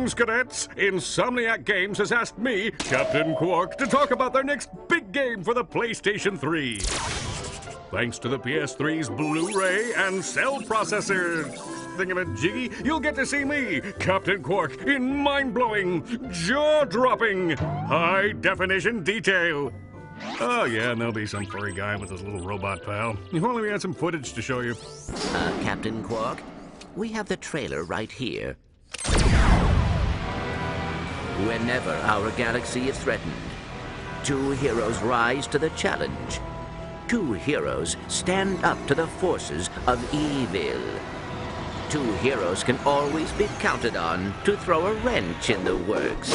Greetings, cadets! Insomniac Games has asked me, Captain Quark, to talk about their next big game for the PlayStation 3. Thanks to the PS3's Blu-ray and cell processor thingamajiggy, you'll get to see me, Captain Quark, in mind-blowing, jaw-dropping, high-definition detail. Oh, yeah, and there'll be some furry guy with his little robot pal. If only we had some footage to show you. Captain Quark, we have the trailer right here. Whenever our galaxy is threatened, two heroes rise to the challenge. Two heroes stand up to the forces of evil. Two heroes can always be counted on to throw a wrench in the works.